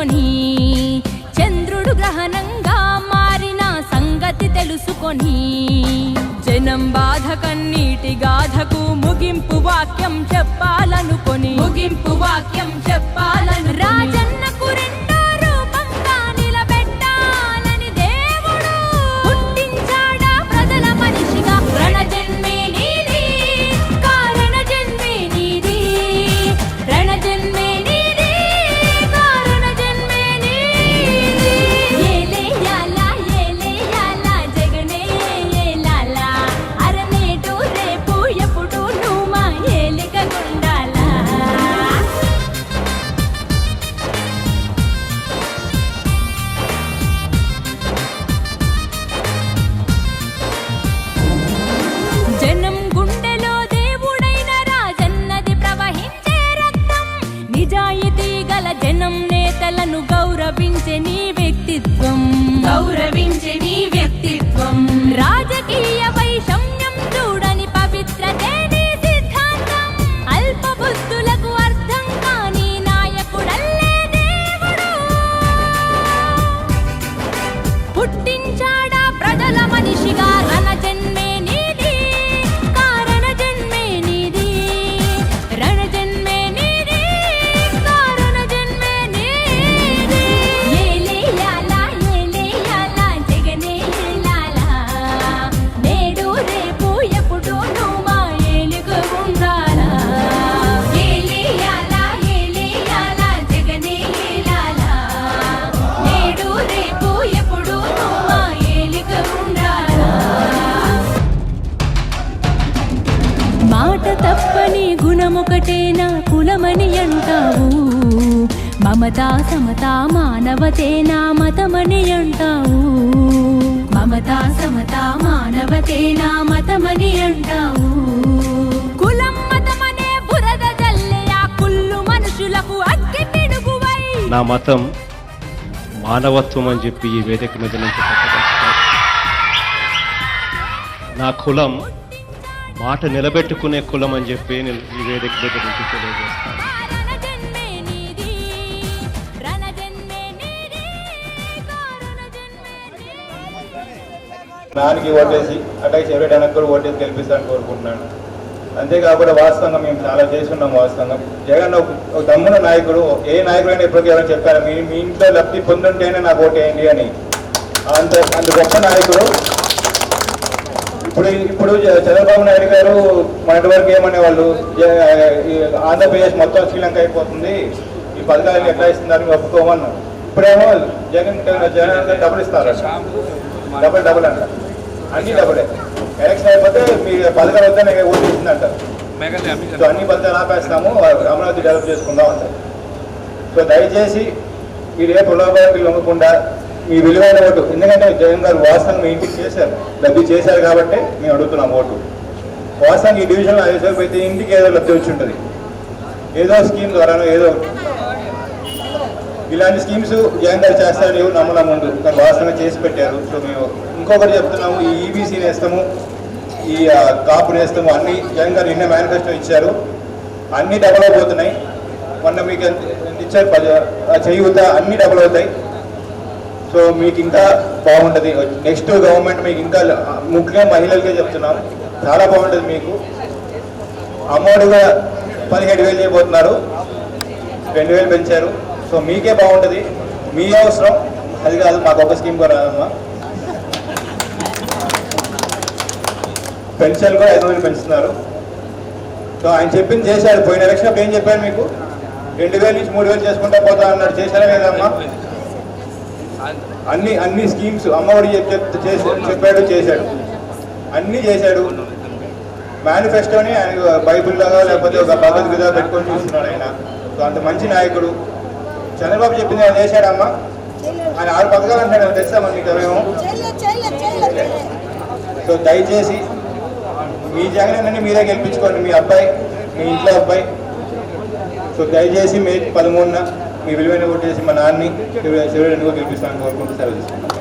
తెలుసుకొని చంద్రుడు గ్రహణంగా మారిన సంగతి తెలుసుకొని జనం బాధ కన్నీటి గాథకు ముగింపు వాక్యం చెప్పాలనుకొని రాజన్నకు రెండో రూపంగా నిలబెట్టాలని దేవుడు పుట్టించాడా ప్రజల మనిషిగా. రణజన్మే నీది కారణ జన్మే నీది, రణజన్మే నీది కారణ జన్మే నీది. ఏలేయాలా ఏలేయాలా జగనే ఏలాలా, అరనేటు రేపు ఎప్పుడు నువ్వు మా ఏలిక గుండాలా. జనం గుండెలో దేవుడైన రాజన్నది ప్రవహించే రక్తం, నిజాయితీ గల జనం నేతలను గౌరవించే నీ వ్యక్తిత్వం, రాజకీయ వైషమ్యం చూడని పవిత్రతే నీ సిద్ధాంతం. అల్ప బుద్ధులకు అర్థం కాని నాయకుడల్లే దేవుడు పుట్టించాడా ప్రజల మనిషిగా. రణజన్మే నీది కారణ జన్మే నీది, రణజన్మే నీది కారణ జన్మే నీది. ఏలేయాలా ఏలేయాలా జగనే ఏలాలా, నేడు రేపు ఎప్పుడు నువ్వు మా ఏలిక ఉండాలా. ఏలేయాలా ఏలేయాలా జగనే ఏలాలా, నేడు రేపు ఎప్పుడు నువ్వు మా ఏలిక ఉండాలా. మాట తప్పని గుణమొకటే నా కులమని అంటావు, మమతా సమతా మానవతే నా మతమని అంటావు, మమతా సమతా మానవతే నా మతమని అంటావు. కులం మతమనే బురద జల్లే ఆ కుళ్ళు మనుషులకు అగ్గి పిడుగువై. నా మతం మానవత్వం అని చెప్పి ఈ వేదిక మీద నుంచి చెప్పదలుచుకున్నాను. నా కులం మాట నిలబెట్టుకునే కులం అని చెప్పి నేను ఈ వేదిక మీద నుంచి తెలియజేస్తాను. రణజన్మే నీది, రణజన్మే నీది కారణ జన్మే నీది. నానికి ఓటేసి అట్లాగే చెవిడడానికి కూడా ఓటేసి గెలిపిస్తానని కోరుకుంటున్నాను. అంతేకాకుండా వాస్తవంగా మేము చాలా చేస్తున్నాం. వాస్తవంగా జగన్ ఒక దమ్మున నాయకుడు, ఏ నాయకుడైనా ఎప్పటికీ ఎవరైనా చెప్పారు మీ ఇంట్లో లబ్ధి పొందుంటేనే నాకు ఓటేయండి అని. అంత గొప్ప నాయకుడు. ఇప్పుడు చంద్రబాబు నాయుడు గారు మొన్నటి వరకు ఏమనేవాళ్ళు, ఆంధ్రప్రదేశ్ మొత్తం శ్రీలంక అయిపోతుంది, ఈ పథకాలు ఎట్లా ఇస్తున్నారు ఒప్పుకోమన్నా. ఇప్పుడేమో జగన్ డబ్బులు ఇస్తారు, డబుల్ అంట, అన్ని డబులే. ఎలక్షన్ అయిపోతే మీ పథకాలు వద్ద ఓటు ఇస్తుందంటారు. సో అన్ని పథకాలు ఆపేస్తాము, అమరావతి డెవలప్ చేసుకుందాం అంటారు. సో దయచేసి మీరు ఏ ప్రలోభాలకు లొంగకుండా మీ విలువైన ఓటు, ఎందుకంటే జగన్ గారు వాస్తవంగా మీ ఇంటికి చేశారు, లబ్ధి చేశారు కాబట్టి మేము అడుగుతున్నాం ఓటు. వాస్తవంగా ఈ డివిజన్లో 5 సార్లు అయితే ఇంటికి ఏదో లబ్ధి వచ్చి ఉంటుంది, ఏదో స్కీమ్ ద్వారానో ఏదో. ఇలాంటి స్కీమ్స్ జగన్ గారు చేస్తారని ఎవరు నమ్మడం ముందు, కానీ వాస్తవంగా చేసి పెట్టారు. సో మేము ఇంకొకటి చెప్తున్నాము, ఈ ఈబీసీ నేస్తాము, ఈ కాపు నేస్తాము, అన్ని జగన్ గారు నిన్న మేనిఫెస్టో ఇచ్చారు, అన్ని డబుల్ అయిపోతున్నాయి. మొన్న మీకు ఎంత ఇచ్చారు, చేయూత, అన్ని డబుల్ అవుతాయి. సో మీకు ఇంకా బాగుంటుంది. నెక్స్ట్ గవర్నమెంట్ మీకు ఇంకా ముఖ్యంగా మహిళలకే చెప్తున్నాం, చాలా బాగుంటుంది మీకు. అమ్మఒడిగా 17,000 చేయబోతున్నారు, 2,000 పెంచారు. సో మీకే బాగుంటుంది, మీ అవసరం అది కాదు, మాకు ఒక స్కీమ్ కూడా రాదమ్మా. పెన్షన్ కూడా 5,000 పెంచుతున్నారు. సో ఆయన చెప్పింది చేశాడు. పోయిన ఎలక్షన్ అప్పుడు ఏం చెప్పాడు మీకు, 2,000 నుంచి 3,000 చేసుకుంటా పోతా అన్నాడు. చేశారా లేదమ్మా? అన్ని స్కీమ్స్ అమ్మఒడి చెప్పాడు, చేశాడు, అన్నీ చేశాడు. మేనిఫెస్టోని ఆయన బైబుల్ లాగా లేకపోతే ఒక భగవద్గీత పెట్టుకొని చూస్తున్నాడు ఆయన. సో అంత మంచి నాయకుడు. చంద్రబాబు చెప్పింది ఆయన చేశాడమ్మా. ఆయన 6 పథకాలు అంటాడు, తెలుసామా మీకు ఎవరేమో. సో దయచేసి మీ జగన్ మీరే గెలిపించుకోండి, మీ అబ్బాయి, మీ ఇంట్లో అబ్బాయి. సో దయచేసి మే 13న మీ విలువైన ఓటు చేసి మా నాన్ని శివుడు గెలిపిస్తానని కోరుకుంటూ సెలవు తీసుకున్నాను.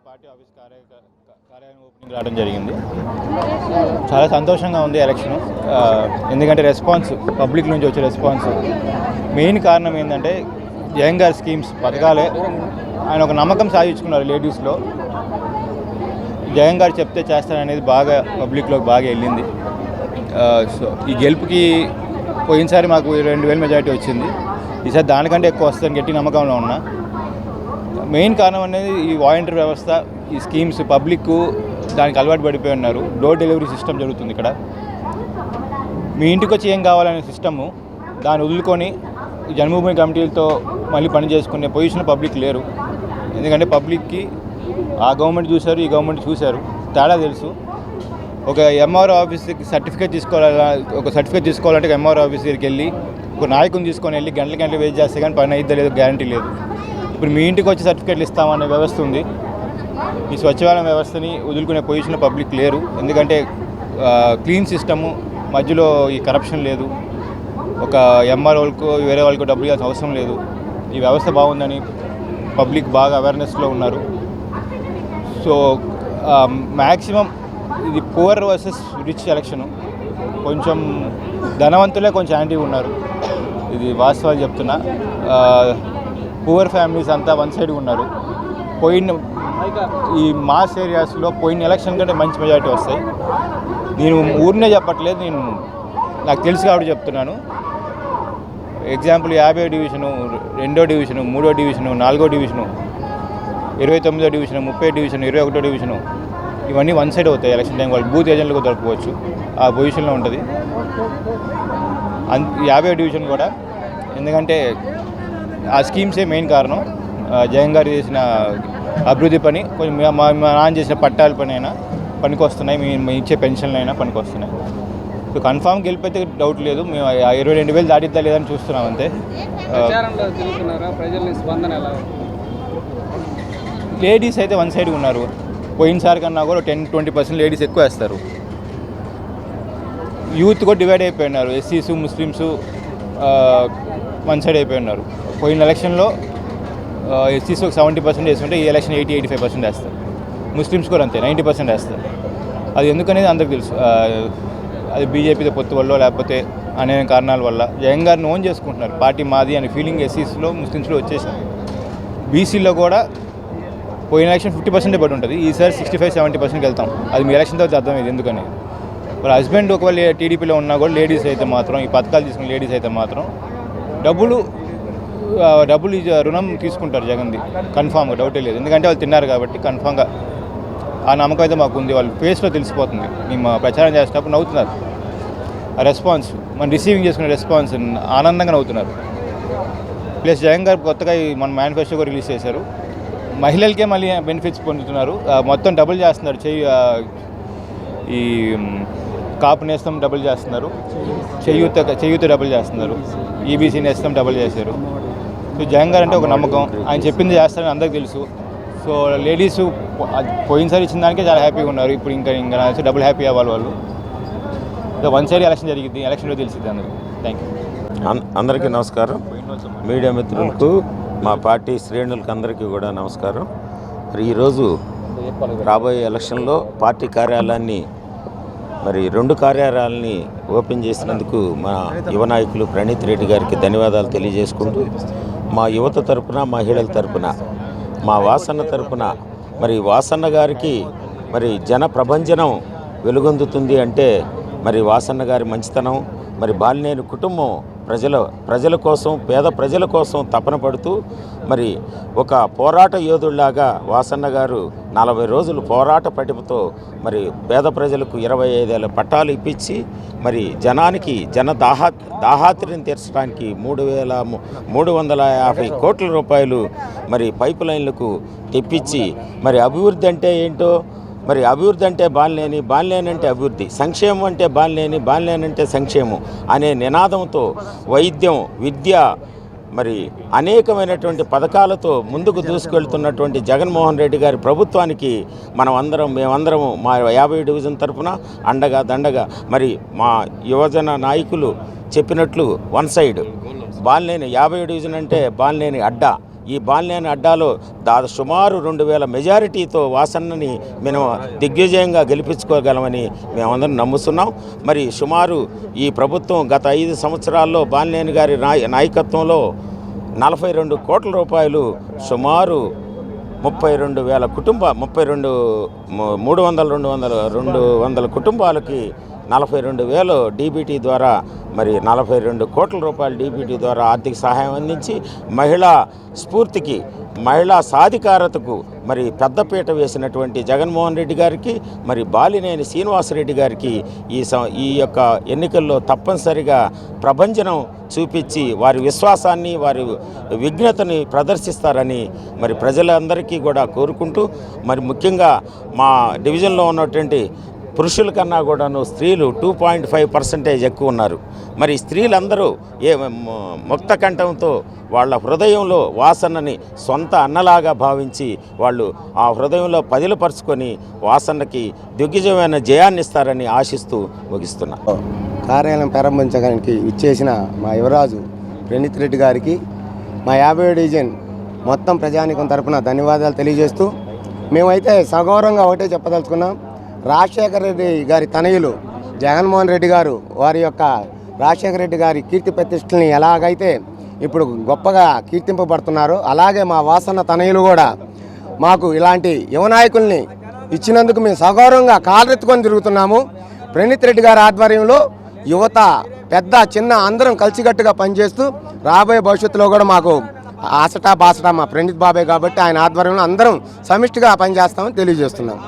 పార్టీ ఆఫీస్ కార్యాలయం ఓపెనింగ్ రావడం జరిగింది. చాలా సంతోషంగా ఉంది ఎలక్షన్. ఎందుకంటే రెస్పాన్స్ పబ్లిక్ నుంచి వచ్చే రెస్పాన్స్ మెయిన్ కారణం ఏంటంటే జగన్ గారి స్కీమ్స్ పథకాలే. ఆయన ఒక నమ్మకం సాధించుకున్నారు లేడీస్లో. జగన్ గారు చెప్తే చేస్తారనేది బాగా పబ్లిక్లోకి బాగా వెళ్ళింది. సో ఈ గెలుపుకి పోయినసారి మాకు 2000 మెజారిటీ వచ్చింది. ఈసారి దానికంటే ఎక్కువ వస్తుందని గట్టి నమ్మకంలో ఉన్నా. మెయిన్ కారణం అనేది ఈ వాలంటీర్ వ్యవస్థ, ఈ స్కీమ్స్ పబ్లిక్ దానికి అలవాటు పడిపోయి ఉన్నారు. డోర్ డెలివరీ సిస్టమ్ జరుగుతుంది ఇక్కడ. మీ ఇంటికి వచ్చి ఏం కావాలనే సిస్టము దాన్ని వదులుకొని ఈ జన్మభూమి కమిటీలతో మళ్ళీ పని చేసుకునే పొజిషన్ పబ్లిక్ లేరు. ఎందుకంటే పబ్లిక్కి ఆ గవర్నమెంట్ చూశారు, ఈ గవర్నమెంట్ చూశారు, తేడా తెలుసు. ఒక ఎంఆర్ఓ ఆఫీస్కి సర్టిఫికేట్ తీసుకోవాలంటే ఎంఆర్ఓ ఆఫీస్ దగ్గరికి వెళ్ళి ఒక నాయకుని తీసుకొని వెళ్ళి గంటలు వెయిట్ చేస్తే కానీ పని అయిద్దా లేదు గ్యారంటీ లేదు. ఇప్పుడు మీ ఇంటికి వచ్చి సర్టిఫికేట్లు ఇస్తామనే వ్యవస్థ ఉంది. ఈ స్వచ్ఛవాలయం వ్యవస్థని వదులుకునే పొజిషన్లో పబ్లిక్ లేరు. ఎందుకంటే క్లీన్ సిస్టము, మధ్యలో ఈ కరప్షన్ లేదు. ఒక ఎంఆర్ఓలకు వేరే వాళ్ళకు డబ్బులు ఇవ్వాల్సిన అవసరం లేదు. ఈ వ్యవస్థ బాగుందని పబ్లిక్ బాగా అవేర్నెస్లో ఉన్నారు. సో మ్యాక్సిమం ఇది పువర్ వర్సెస్ రిచ్ ఎలక్షను. కొంచెం ధనవంతులే కొంచెం యాంటీగా ఉన్నారు. ఇది వాస్తవాలు చెప్తున్నా. పువర్ ఫ్యామిలీస్ అంతా వన్ సైడ్గా ఉన్నారు. పోయిన ఈ మాస్ ఏరియాస్లో పోయిన ఎలక్షన్ కంటే మంచి మెజారిటీ వస్తాయి. నేను ఊరినే చెప్పట్లేదు, నేను నాకు తెలుసు కాబట్టి చెప్తున్నాను. ఎగ్జాంపుల్ 50వ డివిజను, 2వ డివిజను, 3వ డివిజను, 4వ డివిజను, 29వ డివిజను, 30వ డివిజను, 21వ డివిజను ఇవన్నీ వన్ సైడ్ అవుతాయి. ఎలక్షన్ టైం వాళ్ళు బూత్ ఏజెంట్లకు దొరకవచ్చు, ఆ పొజిషన్లో ఉంటుంది. 50వ డివిజన్ కూడా, ఎందుకంటే ఆ స్కీమ్సే మెయిన్ కారణం. జగన్ గారు చేసిన అభివృద్ధి పని, కొంచెం మా నాన్న చేసిన పట్టాల పని అయినా పనికి వస్తున్నాయి, మేము ఇచ్చే పెన్షన్లు అయినా పనికి వస్తున్నాయి. సో కన్ఫామ్ గెలిపైతే డౌట్ లేదు. మేము 22,000 దాటిద్దా లేదని చూస్తున్నాం అంతే. లేడీస్ అయితే వన్ సైడ్గా ఉన్నారు. పోయినసారి కన్నా కూడా 10-20% లేడీస్ ఎక్కువ వేస్తారు. యూత్ కూడా డివైడ్ అయిపోయి ఉన్నారు. ఎస్సీస్, ముస్లిమ్స్ వన్ సైడ్ అయిపోయి ఉన్నారు. పోయిన ఎలక్షన్లో ఎస్సీస్ ఒక 70% వేస్తుంటే ఈ ఎలక్షన్ 80-85% వేస్తారు. ముస్లిమ్స్ కూడా అంతే 90% వేస్తారు. అది ఎందుకనేది అందరికీ తెలుసు. అది బీజేపీతో పొత్తు వల్ల లేకపోతే అనేక కారణాల వల్ల జగన్ గారిని ఓన్ చేసుకుంటున్నారు. పార్టీ మాది అనే ఫీలింగ్ ఎస్సీస్లో, ముస్లిమ్స్లో వచ్చేసింది. బీసీలో కూడా పోయిన ఎలక్షన్ 50% పడి ఉంటుంది. ఈసారి 65-70%కి వెళ్తాం. అది మీ ఎలక్షన్ తర్వాత అర్థమైంది ఎందుకని. మరి హస్బెండ్ ఒకవేళ టీడీపీలో ఉన్నా కూడా లేడీస్ అయితే మాత్రం, ఈ పథకాలు తీసుకున్న లేడీస్ అయితే మాత్రం డబ్బులు రుణం తీసుకుంటారు జగన్ది కన్ఫామ్గా, డౌటే లేదు. ఎందుకంటే వాళ్ళు తిన్నారు కాబట్టి కన్ఫామ్గా ఆ నమ్మకం అయితే మాకు ఉంది. వాళ్ళ ఫేస్లో తెలిసిపోతుంది. మేము ప్రచారం చేసేటప్పుడు నవ్వుతున్నారు. ఆ రెస్పాన్స్, మనం రిసీవింగ్ చేసుకునే రెస్పాన్స్ ఆనందంగా నవ్వుతున్నారు. ప్లస్ జగన్ గారు కొత్తగా మన మేనిఫెస్టో కూడా రిలీజ్ చేశారు. మహిళలకే మళ్ళీ బెనిఫిట్స్ పొందుతున్నారు. మొత్తం డబుల్ చేస్తున్నారు. ఈ కాపు నేస్తం డబుల్ చేస్తున్నారు, చేయూత డబుల్ చేస్తున్నారు, ఈబీసీ నేస్తం డబుల్ చేశారు. సో జగన్ గారు అంటే ఒక నమ్మకం, ఆయన చెప్పింది చేస్తారని అందరికీ తెలుసు. సో లేడీస్ పోయినసారి ఇచ్చిన దానికే చాలా హ్యాపీగా ఉన్నారు. ఇప్పుడు ఇంకా డబుల్ హ్యాపీ అవ్వాలి వాళ్ళు. సో వన్ సైడ్ ఎలక్షన్ జరిగింది, ఎలక్షన్లో తెలిసింది అందరూ. Thank you. అందరికీ నమస్కారం. మీడియా మిత్రులకు, మా పార్టీ శ్రేణులకు అందరికీ కూడా నమస్కారం. మరి ఈరోజు రాబోయే ఎలక్షన్లో పార్టీ కార్యాలయాన్ని, మరి 2 కార్యాలయాలని ఓపెన్ చేసినందుకు మా యువ నాయకులు ప్రణీత్ రెడ్డి గారికి ధన్యవాదాలు తెలియజేసుకుంటూ, మా యువత తరపున, మహిళల తరపున, మా వాసన్న తరపున, మరి వాసన్న గారికి మరి జన ప్రభంజనం వెలుగొందుతుంది అంటే మరి వాసన్న గారి మంచితనం, మరి బాలినేని కుటుంబం ప్రజల కోసం, పేద ప్రజల కోసం తపన పడుతూ మరి ఒక పోరాట యోధుల్లాగా వాసన్న గారు 40 రోజులు పోరాట పటిమతో మరి పేద ప్రజలకు 25 ఏళ్ల పట్టాలు ఇప్పించి మరి జనానికి దాహాత్రిని తీర్చడానికి 3,350 కోట్ల రూపాయలు మరి పైపు లైన్లకు తెప్పించి, మరి అభివృద్ధి అంటే ఏంటో, మరి అభివృద్ధి అంటే బాలినేని అంటే అభివృద్ధి, సంక్షేమం అంటే బాలినేని అంటే సంక్షేమం అనే నినాదంతో వైద్యం, విద్య, మరి అనేకమైనటువంటి పథకాలతో ముందుకు దూసుకెళ్తున్నటువంటి జగన్మోహన్ రెడ్డి గారి ప్రభుత్వానికి మేమందరము మా 50 డివిజన్ తరఫున అండగా దండగా, మరి మా యువజన నాయకులు చెప్పినట్లు వన్ సైడ్ బాలినేని 50 డివిజన్ అంటే బాలినేని అడ్డా, ఈ బాలినేని అడ్డాలో సుమారు 2000 మెజారిటీతో వాసన్నని మేము దిగ్విజయంగా గెలిపించుకోగలమని మేమందరం నమ్ముతున్నాం. మరి సుమారు ఈ ప్రభుత్వం గత 5 సంవత్సరాల్లో బాలినేని గారి నాయకత్వంలో 42 కోట్ల రూపాయలు సుమారు 32,000 200 కుటుంబాలకి 42,000 డీబీటీ ద్వారా మరి 42 కోట్ల రూపాయల డీబీటీ ద్వారా ఆర్థిక సహాయం అందించి మహిళా స్ఫూర్తికి మహిళా సాధికారతకు మరి పెద్దపీట వేసినటువంటి జగన్మోహన్ రెడ్డి గారికి మరి బాలినేని శ్రీనివాసరెడ్డి గారికి ఈ యొక్క ఎన్నికల్లో తప్పనిసరిగా ప్రభంజనం చూపించి వారి విశ్వాసాన్ని వారి విఘ్నతని ప్రదర్శిస్తారని మరి ప్రజలందరికీ కూడా కోరుకుంటూ మరి ముఖ్యంగా మా డివిజన్లో ఉన్నటువంటి పురుషుల కన్నా కూడాను స్త్రీలు 2.5% ఎక్కువ ఉన్నారు. మరి స్త్రీలందరూ ముక్త కంఠంతో వాళ్ళ హృదయంలో వాసన్నని సొంత అన్నలాగా భావించి వాళ్ళు ఆ హృదయంలో పదిలపరుచుకొని వాసన్నకి దిగ్విజయమైన జయాన్ని ఇస్తారని ఆశిస్తూ ముగిస్తున్నా. కార్యాలయం ప్రారంభించడానికి ఇచ్చేసిన మా యువరాజు ప్రణీత్ రెడ్డి గారికి మా 50వ డివిజన్ మొత్తం ప్రజానీకం తరపున ధన్యవాదాలు తెలియజేస్తూ మేమైతే సగౌరవంగా ఒకటే చెప్పదలుచుకున్నాం. రాజశేఖర రెడ్డి గారి తనయులు జగన్మోహన్ రెడ్డి గారు వారి యొక్క రాజశేఖర రెడ్డి గారి కీర్తి ప్రతిష్టల్ని ఎలాగైతే ఇప్పుడు గొప్పగా కీర్తింపబడుతున్నారో అలాగే మా వాసన్న తనయులు కూడా మాకు ఇలాంటి యువ నాయకుల్ని ఇచ్చినందుకు మేము సగౌరవంగా కాళ్ళెత్తుకొని తిరుగుతున్నాము. ప్రణీత్ రెడ్డి గారి ఆధ్వర్యంలో యువత పెద్ద చిన్న అందరం కలిసికట్టుగా పనిచేస్తూ రాబోయే భవిష్యత్తులో కూడా మాకు ఆసటా బాసటా మా ప్రణీత్ బాబాయ్ కాబట్టి ఆయన ఆధ్వర్యంలో అందరం సమిష్టిగా పనిచేస్తామని తెలియజేస్తున్నాం.